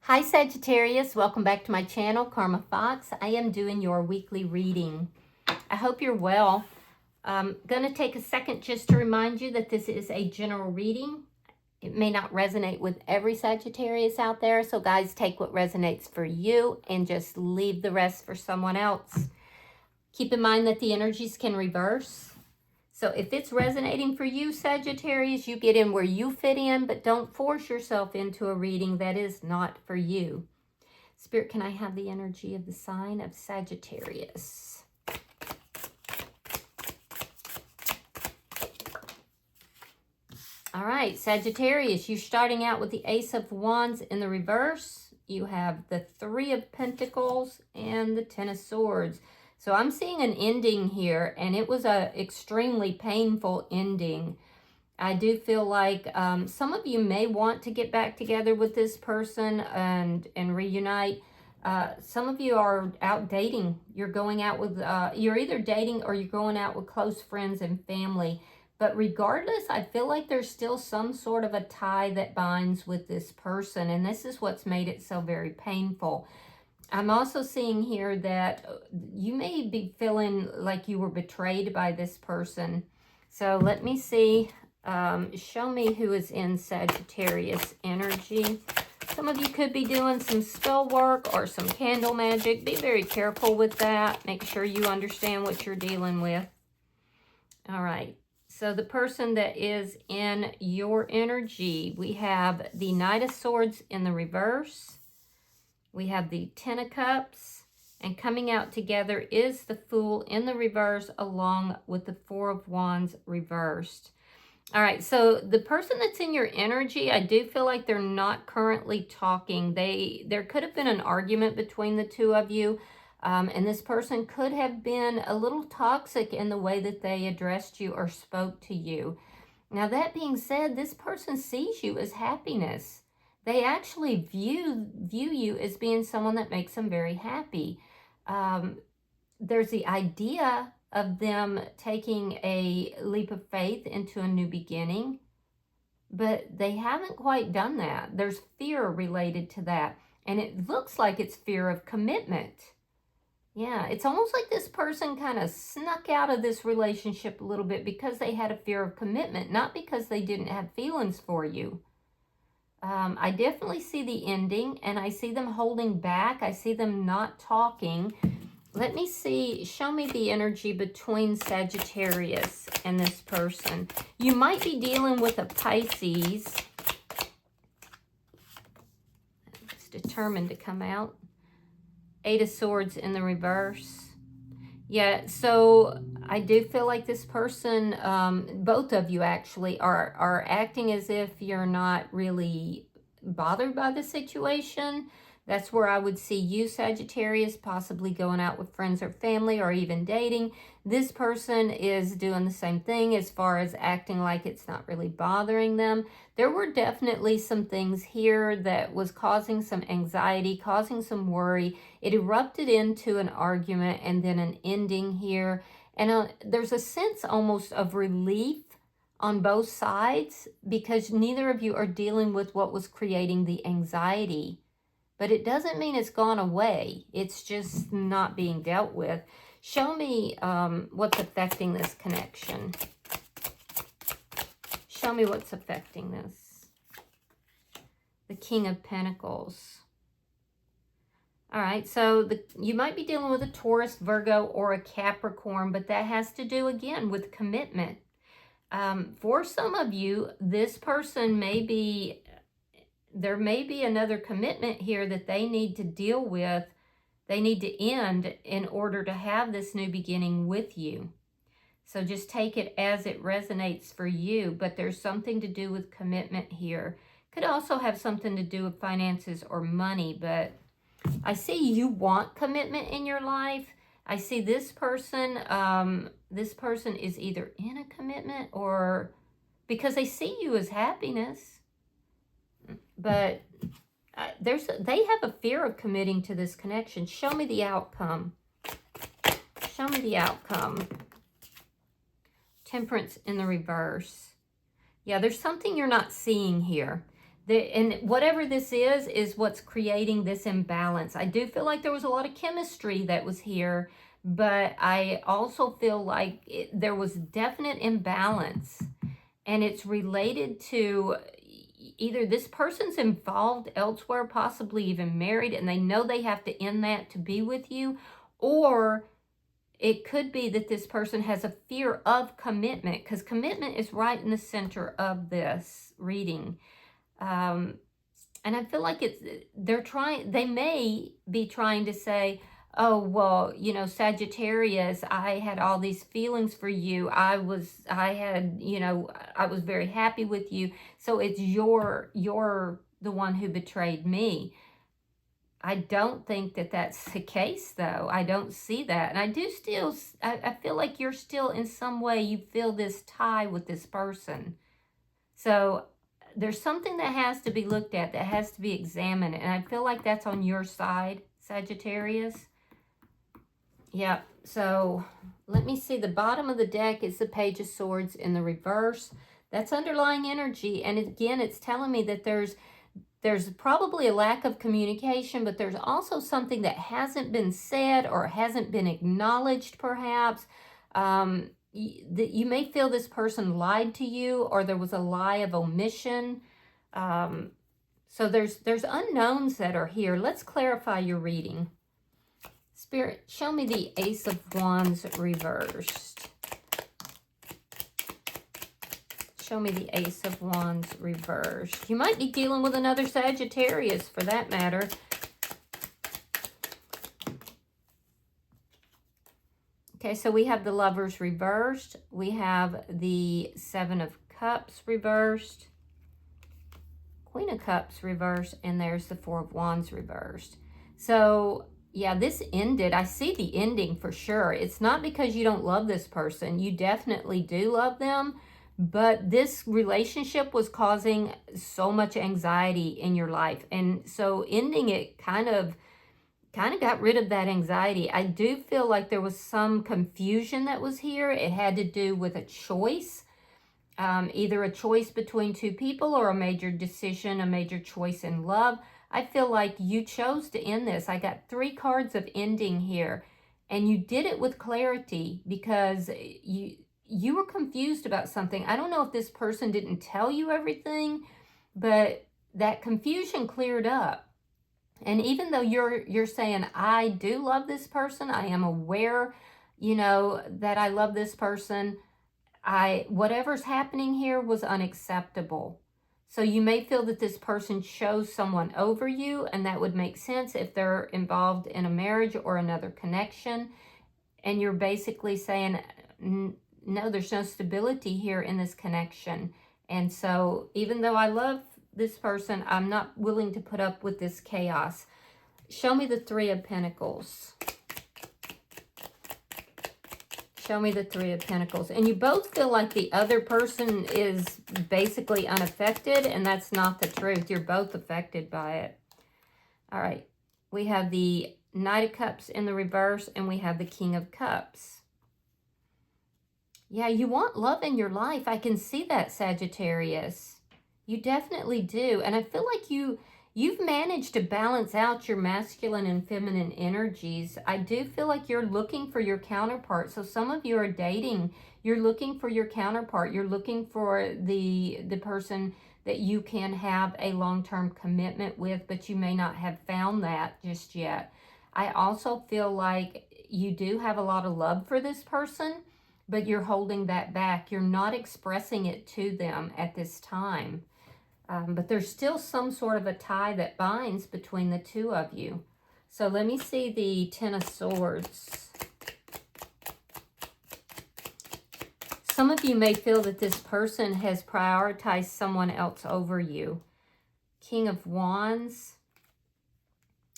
Hi Sagittarius, welcome back to my channel, Karma Fox. I am doing your weekly reading. I hope you're well. I'm going to take a second just to remind you that this is a general reading. It may not resonate with every Sagittarius out there, so guys, take what resonates for you and just leave the rest for someone else. Keep in mind that the energies can reverse. So if it's resonating for you, Sagittarius, you get in where you fit in, but don't force yourself into a reading that is not for you. Spirit, can I have the energy of the sign of Sagittarius? All right, Sagittarius, you're starting out with the Ace of Wands in the reverse. You have the Three of Pentacles and the Ten of Swords. So I'm seeing an ending here, and it was an extremely painful ending. I do feel like some of you may want to get back together with this person and reunite. Some of you are out dating. You're going out with, you're either dating or you're going out with close friends and family. But regardless, I feel like there's still some sort of a tie that binds with this person. And this is what's made it so very painful. I'm also seeing here that you may be feeling like you were betrayed by this person. So let me see. Show me who is in Sagittarius energy. Some of you could be doing some spell work or some candle magic. Be very careful with that. Make sure you understand what you're dealing with. All right. So the person that is in your energy, we have the Knight of Swords in the reverse. We have the Ten of Cups, and coming out together is the Fool in the reverse along with the Four of Wands reversed. All right, so the person that's in your energy, I do feel like they're not currently talking. There could have been an argument between the two of you, and this person could have been a little toxic in the way that they addressed you or spoke to you. Now, that being said, this person sees you as happiness. They actually view you as being someone that makes them very happy. There's the idea of them taking a leap of faith into a new beginning, but they haven't quite done that. There's fear related to that, and it looks like it's fear of commitment. Yeah, it's almost like this person kind of snuck out of this relationship a little bit because they had a fear of commitment, not because they didn't have feelings for you. I definitely see the ending, and I see them holding back. I see them not talking. Let me see. Show me the energy between Sagittarius and this person. You might be dealing with a Pisces. It's determined to come out. Eight of Swords in the reverse. Yeah, so I do feel like this person, both of you actually, are acting as if you're not really bothered by the situation. That's where I would see you, Sagittarius, possibly going out with friends or family or even dating. This person is doing the same thing as far as acting like it's not really bothering them. There were definitely some things here that was causing some anxiety, causing some worry. It erupted into an argument and then an ending here. And there's a sense almost of relief on both sides because neither of you are dealing with what was creating the anxiety. But it doesn't mean it's gone away. It's just not being dealt with. Show me what's affecting this connection. Show me what's affecting this. The King of Pentacles. All right, so you might be dealing with a Taurus, Virgo, or a Capricorn, but that has to do, again, with commitment. For some of you, this person may be... There may be another commitment here that they need to deal with. They need to end in order to have this new beginning with you. So just take it as it resonates for you. But there's something to do with commitment here. Could also have something to do with finances or money. But I see you want commitment in your life. I see this person is either in a commitment or because they see you as happiness. But they have a fear of committing to this connection. Show me the outcome. Show me the outcome. Temperance in the reverse. Yeah, there's something you're not seeing here. And whatever this is what's creating this imbalance. I do feel like there was a lot of chemistry that was here, but I also feel like there was definite imbalance. And it's related to either this person's involved elsewhere, possibly even married, and they know they have to end that to be with you, or it could be that this person has a fear of commitment, because commitment is right in the center of this reading. And I feel like they may be trying to say, oh, well, you know, Sagittarius, I had all these feelings for you. I was very happy with you. So it's you're the one who betrayed me. I don't think that that's the case, though. I don't see that. And I feel like you're still in some way, you feel this tie with this person. So there's something that has to be looked at, that has to be examined. And I feel like that's on your side, Sagittarius. Yeah, so let me see. The bottom of the deck is the Page of Swords in the reverse. That's underlying energy. And again, it's telling me that there's probably a lack of communication, but there's also something that hasn't been said or hasn't been acknowledged, perhaps. You may feel this person lied to you, or there was a lie of omission. So there's unknowns that are here. Let's clarify your reading. Spirit, show me the Ace of Wands reversed. Show me the Ace of Wands reversed. You might be dealing with another Sagittarius, for that matter. Okay, so we have the Lovers reversed. We have the Seven of Cups reversed. Queen of Cups reversed. And there's the Four of Wands reversed. So, yeah, this ended. I see the ending for sure. It's not because you don't love this person. You definitely do love them. But this relationship was causing so much anxiety in your life. And so ending it kind of got rid of that anxiety. I do feel like there was some confusion that was here. It had to do with a choice, either a choice between two people or a major decision, a major choice in love. I feel like you chose to end this. I got 3 cards of ending here, and you did it with clarity because you were confused about something. I don't know if this person didn't tell you everything, but that confusion cleared up. And even though you're saying, I do love this person, I am aware, you know, that I love this person, whatever's happening here was unacceptable. So you may feel that this person chose someone over you, and that would make sense if they're involved in a marriage or another connection. And you're basically saying, no, there's no stability here in this connection. And so even though I love this person, I'm not willing to put up with this chaos. Show me the Three of Pentacles. Show me the Three of Pentacles. And you both feel like the other person is basically unaffected, and that's not the truth. You're both affected by it. All right. We have the Knight of Cups in the reverse, and we have the King of Cups. Yeah, you want love in your life. I can see that, Sagittarius. You definitely do. And I feel like you've managed to balance out your masculine and feminine energies. I do feel like you're looking for your counterpart. So some of you are dating. You're looking for your counterpart. You're looking for the person that you can have a long-term commitment with, but you may not have found that just yet. I also feel like you do have a lot of love for this person, but you're holding that back. You're not expressing it to them at this time. But there's still some sort of a tie that binds between the two of you. So let me see the Ten of Swords. Some of you may feel that this person has prioritized someone else over you. King of Wands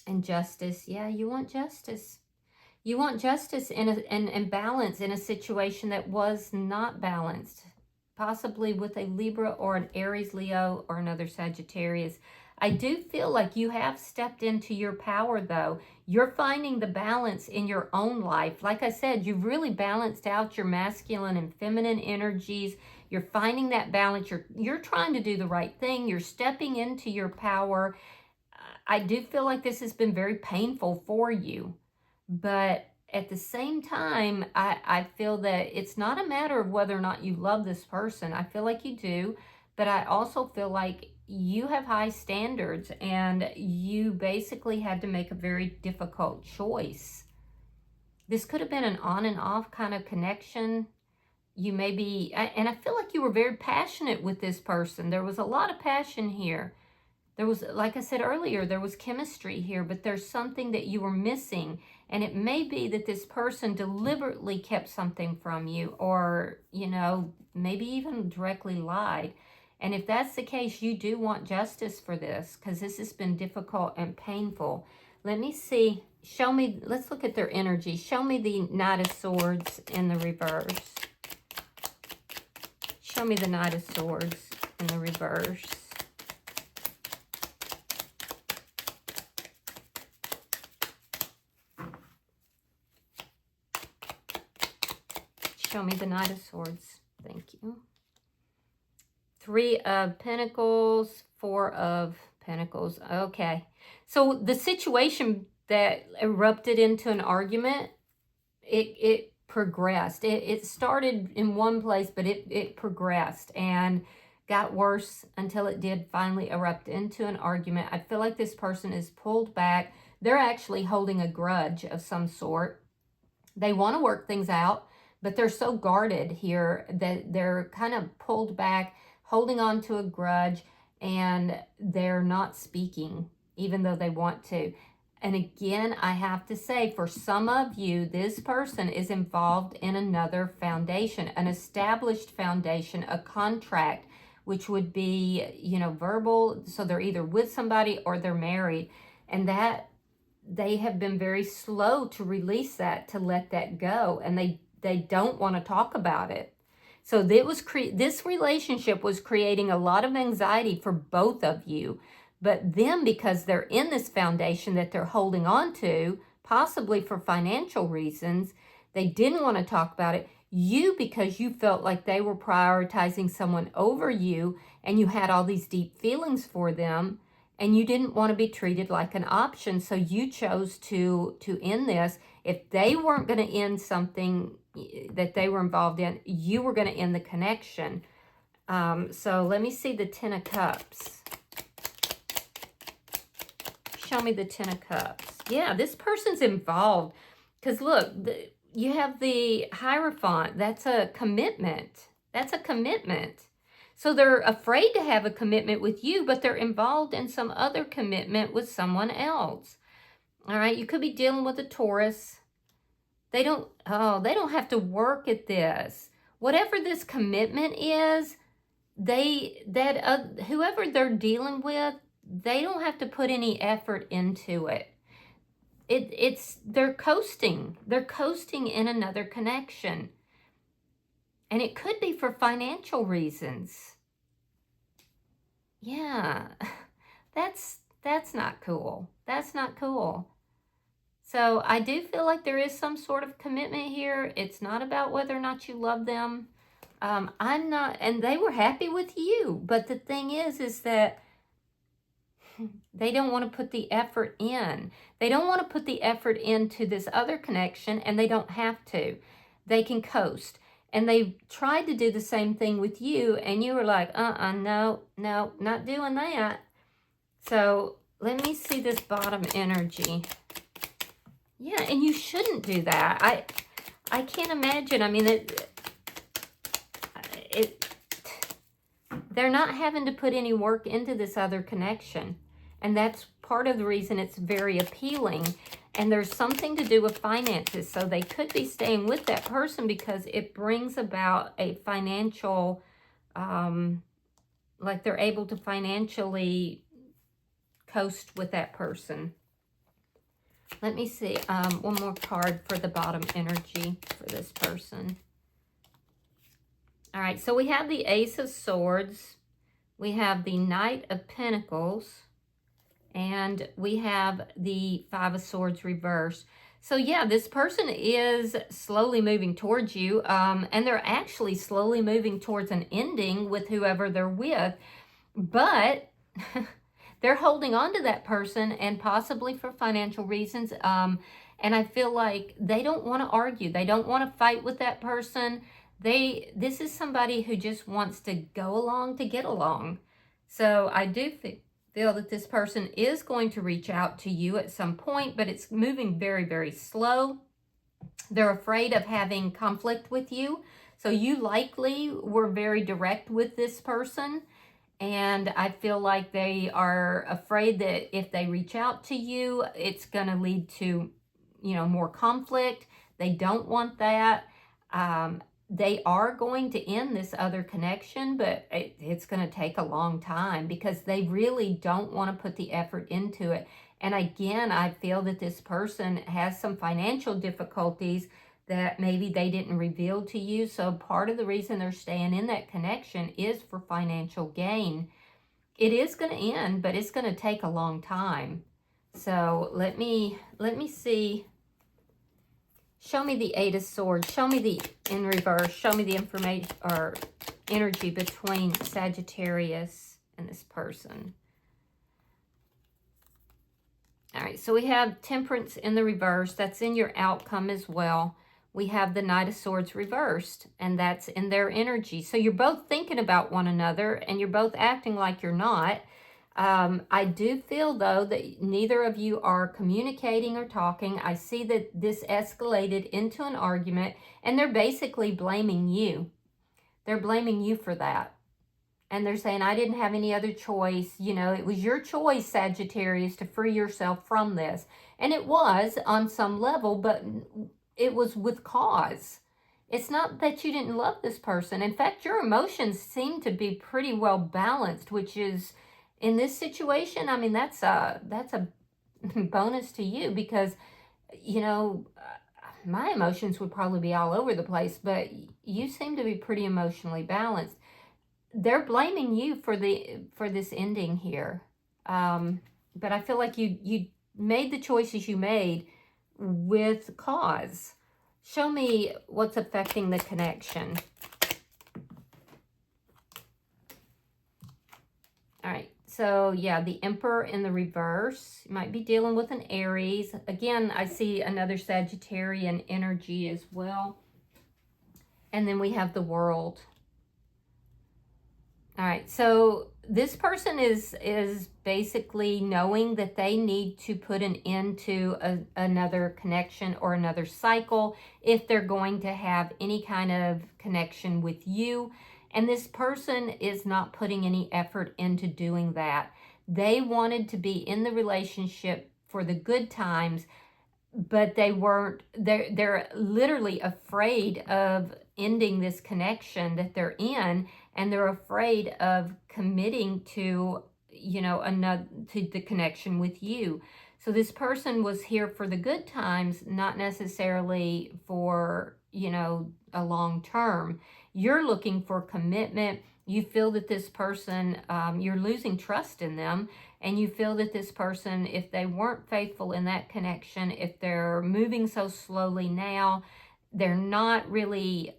and Justice. Yeah, you want justice. You want justice and balance in a situation that was not balanced. Possibly with a Libra or an Aries, Leo, or another Sagittarius. I do feel like you have stepped into your power, though. You're finding the balance in your own life. Like I said, you've really balanced out your masculine and feminine energies. You're finding that balance. You're trying to do the right thing. You're stepping into your power. I do feel like this has been very painful for you, but at the same time, I feel that it's not a matter of whether or not you love this person. I feel like you do, but I also feel like you have high standards and you basically had to make a very difficult choice. This could have been an on and off kind of connection. You may be, and I feel like you were very passionate with this person. There was a lot of passion here. There was, like I said earlier, there was chemistry here, but there's something that you were missing. And it may be that this person deliberately kept something from you, or, you know, maybe even directly lied. And if that's the case, you do want justice for this, because this has been difficult and painful. Let me see. Show me. Let's look at their energy. Show me the Knight of Swords in the reverse. Show me the Knight of Swords in the reverse. Show me the Knight of Swords. Thank you. Three of Pentacles, Four of Pentacles. Okay. So the situation that erupted into an argument, it progressed. It started in one place, but it progressed and got worse until it did finally erupt into an argument. I feel like this person is pulled back. They're actually holding a grudge of some sort. They want to work things out, but they're so guarded here that they're kind of pulled back, holding on to a grudge, and they're not speaking, even though they want to. And again, I have to say, for some of you, this person is involved in another foundation, an established foundation, a contract, which would be, you know, verbal. So they're either with somebody or they're married. And that they have been very slow to release that, to let that go. And they don't want to talk about it. So this relationship was creating a lot of anxiety for both of you. But them, because they're in this foundation that they're holding on to, possibly for financial reasons, they didn't want to talk about it. You, because you felt like they were prioritizing someone over you, and you had all these deep feelings for them, and you didn't want to be treated like an option, so you chose to end this. If they weren't going to end something that they were involved in, you were going to end the connection. So let me see the Ten of Cups. Show me the Ten of Cups. Yeah, this person's involved. Because look, you have the Hierophant. That's a commitment. That's a commitment. So they're afraid to have a commitment with you, but they're involved in some other commitment with someone else. All right, you could be dealing with a Taurus. They don't have to work at this. Whatever this commitment is, whoever they're dealing with, they don't have to put any effort into it. They're coasting. They're coasting in another connection. And it could be for financial reasons. Yeah, that's not cool. That's not cool. So I do feel like there is some sort of commitment here. It's not about whether or not you love them. I'm not, and they were happy with you. But the thing is that they don't want to put the effort in. They don't want to put the effort into this other connection, and they don't have to. They can coast. And they tried to do the same thing with you, and you were like, no, not doing that. So let me see this bottom energy. Yeah, and you shouldn't do that. I can't imagine. I mean, they're not having to put any work into this other connection. And that's part of the reason it's very appealing. And there's something to do with finances. So they could be staying with that person because it brings about a financial, like they're able to financially coast with that person. Let me see one more card for the bottom energy for this person. All right, so we have the Ace of Swords. We have the Knight of Pentacles. And we have the Five of Swords reversed. So yeah, this person is slowly moving towards you, and they're actually slowly moving towards an ending with whoever they're with, but they're holding on to that person, and possibly for financial reasons. And I feel like they don't want to argue. They don't want to fight with that person. This is somebody who just wants to go along to get along. So I do feel that this person is going to reach out to you at some point, but it's moving very, very slow. They're afraid of having conflict with you. So you likely were very direct with this person. And I feel like they are afraid that if they reach out to you, it's going to lead to, more conflict. They don't want that. They are going to end this other connection, but it's going to take a long time because they really don't want to put the effort into it. And again, I feel that this person has some financial difficulties that maybe they didn't reveal to you. So part of the reason they're staying in that connection is for financial gain. It is going to end, but it's going to take a long time. So let me see. Show me the Eight of Swords. Show me the in reverse. Show me the information or energy between Sagittarius and this person. All right, so we have Temperance in the reverse. That's in your outcome as well. We have the Knight of Swords reversed, and that's in their energy. So you're both thinking about one another, and you're both acting like you're not. I do feel, though, that neither of you are communicating or talking. I see that this escalated into an argument, and they're basically blaming you. They're blaming you for that. And they're saying, I didn't have any other choice. It was your choice, Sagittarius, to free yourself from this. And it was on some level, but it was with cause. It's not that you didn't love this person. In fact, your emotions seem to be pretty well balanced, which is, in this situation, I mean, that's a bonus to you because, my emotions would probably be all over the place, but you seem to be pretty emotionally balanced. They're blaming you for this ending here. But I feel like you made the choices you made with cause. Show me what's affecting the connection. All right. So, yeah, the Emperor in the reverse. You might be dealing with an Aries. Again, I see another Sagittarian energy as well. And then we have the World. All right, so this person is basically knowing that they need to put an end to another connection or another cycle if they're going to have any kind of connection with you. And this person is not putting any effort into doing that. They wanted to be in the relationship for the good times, but they weren't. They're literally afraid of ending this connection that they're in, and they're afraid of committing to to the connection with you. So this person was here for the good times, not necessarily for a long term. You're looking for commitment. You feel that this person, you're losing trust in them, and you feel that this person, if they weren't faithful in that connection, if they're moving so slowly now, they're not really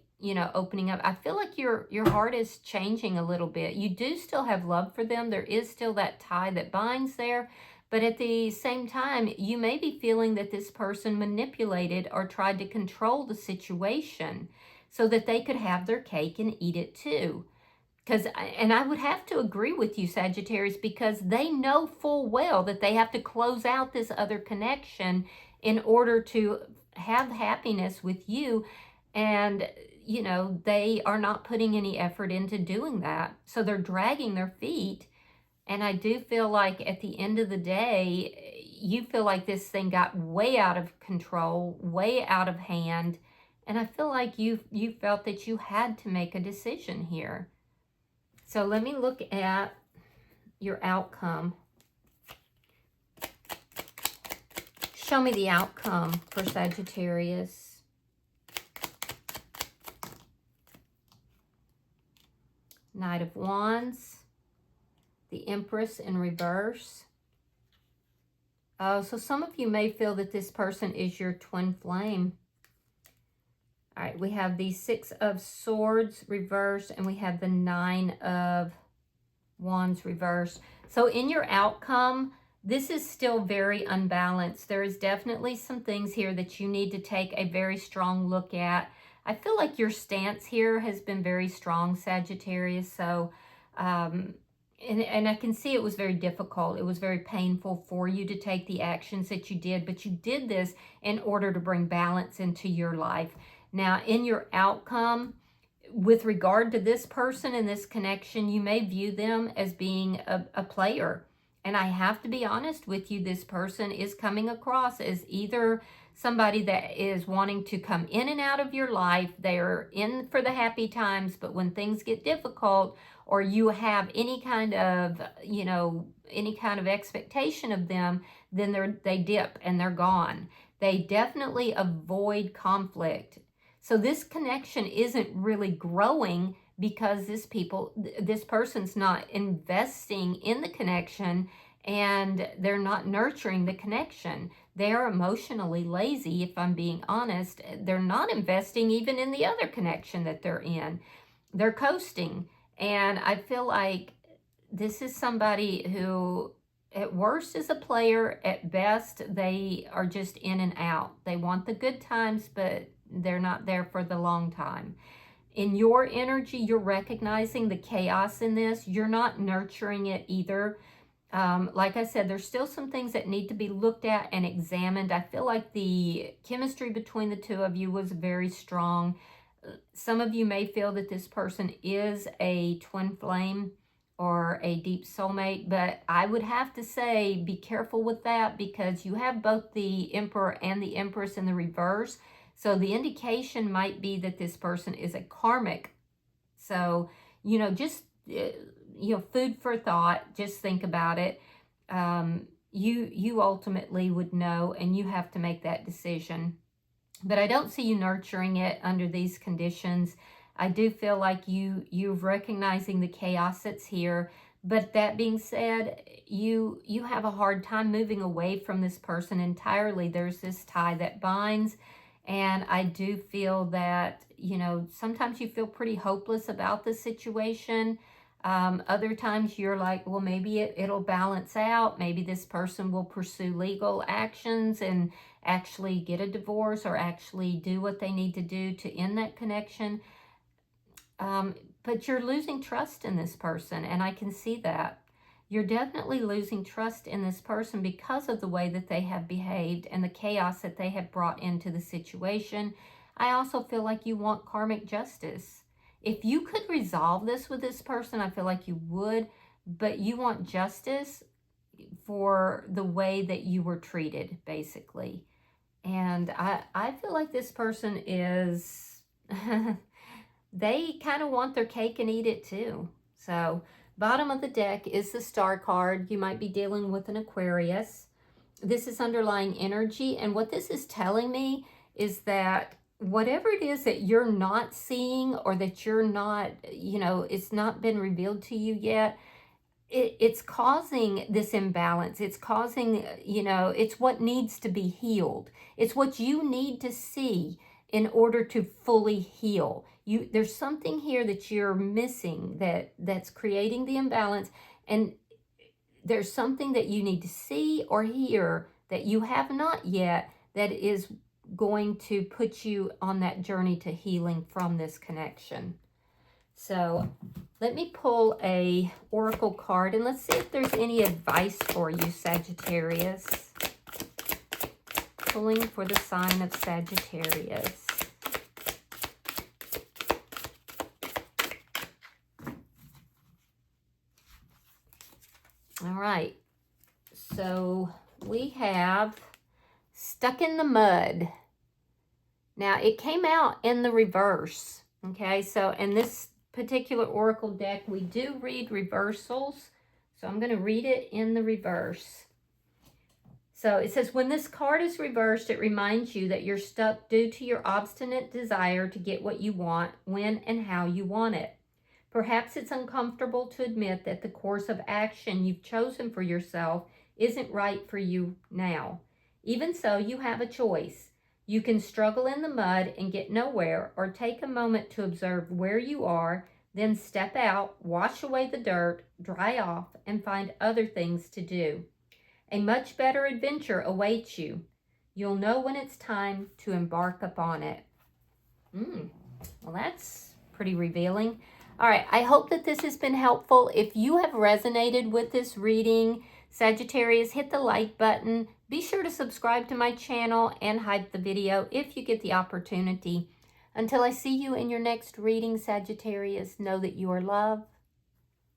opening up. I feel like your heart is changing a little bit. You do still have love for them. There is still that tie that binds there. But at the same time, you may be feeling that this person manipulated or tried to control the situation so that they could have their cake and eat it too. And I would have to agree with you, Sagittarius, because they know full well that they have to close out this other connection in order to have happiness with you. And they are not putting any effort into doing that. So they're dragging their feet. And I do feel like at the end of the day, you feel like this thing got way out of control, way out of hand. And I feel like you felt that you had to make a decision here. So let me look at your outcome. Show me the outcome for Sagittarius. Knight of Wands, the Empress in reverse, Oh, so some of you may feel that this person is your twin flame. All right, we have the Six of Swords reversed, and we have the Nine of Wands reversed. So in your outcome, this is still very unbalanced. There is definitely some things here that you need to take a very strong look at. I feel like your stance here has been very strong, Sagittarius. So, and I can see it was very difficult. It was very painful for you to take the actions that you did, but you did this in order to bring balance into your life. Now, in your outcome, with regard to this person and this connection, you may view them as being a player. And I have to be honest with you, this person is coming across as either somebody that is wanting to come in and out of your life. They're in for the happy times, but when things get difficult, or you have any kind of, any kind of expectation of them, then they dip and they're gone. They definitely avoid conflict. So this connection isn't really growing because this person's not investing in the connection, and they're not nurturing the connection. They're emotionally lazy, if I'm being honest. They're not investing even in the other connection that they're in. They're coasting. And I feel like this is somebody who, at worst, is a player. At best, they are just in and out. They want the good times, but they're not there for the long time. In your energy, you're recognizing the chaos in this. You're not nurturing it either. Like I said, there's still some things that need to be looked at and examined. I feel like the chemistry between the two of you was very strong. Some of you may feel that this person is a twin flame or a deep soulmate, but I would have to say be careful with that, because you have both the Emperor and the Empress in the reverse. So the indication might be that this person is a karmic. So, just, food for thought. Just think about it. You ultimately would know, and you have to make that decision. But I don't see you nurturing it under these conditions. I do feel like you're recognizing the chaos that's here. But that being said, you have a hard time moving away from this person entirely. There's this tie that binds. And I do feel that, sometimes you feel pretty hopeless about the situation. Other times you're like, well, maybe it'll balance out. Maybe this person will pursue legal actions and actually get a divorce, or actually do what they need to do to end that connection. But you're losing trust in this person, and I can see that. You're definitely losing trust in this person because of the way that they have behaved and the chaos that they have brought into the situation. I also feel like you want karmic justice. If you could resolve this with this person, I feel like you would, but you want justice for the way that you were treated, basically. And I feel like this person is, they kind of want their cake and eat it too. So, bottom of the deck is the Star card. You might be dealing with an Aquarius. This is underlying energy. And what this is telling me is that whatever it is that you're not seeing, or that you're not, it's not been revealed to you yet, it's causing this imbalance. It's causing, it's what needs to be healed. It's what you need to see in order to fully heal. There's something here that you're missing that's creating the imbalance, and there's something that you need to see or hear that you have not yet, that is going to put you on that journey to healing from this connection. So let me pull a oracle card, and let's see if there's any advice for you, Sagittarius. Pulling for the sign of Sagittarius. All right, so we have Stuck in the Mud. Now, it came out in the reverse, okay? So, in this particular oracle deck, we do read reversals. So, I'm going to read it in the reverse. So, it says, when this card is reversed, it reminds you that you're stuck due to your obstinate desire to get what you want, when and how you want it. Perhaps it's uncomfortable to admit that the course of action you've chosen for yourself isn't right for you now. Even so, you have a choice. You can struggle in the mud and get nowhere, or take a moment to observe where you are, then step out, wash away the dirt, dry off, and find other things to do. A much better adventure awaits you. You'll know when it's time to embark upon it. Well, that's pretty revealing. All right, I hope that this has been helpful. If you have resonated with this reading, Sagittarius, hit the like button. Be sure to subscribe to my channel and hype the video if you get the opportunity. Until I see you in your next reading, Sagittarius, know that you are loved,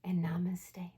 and namaste.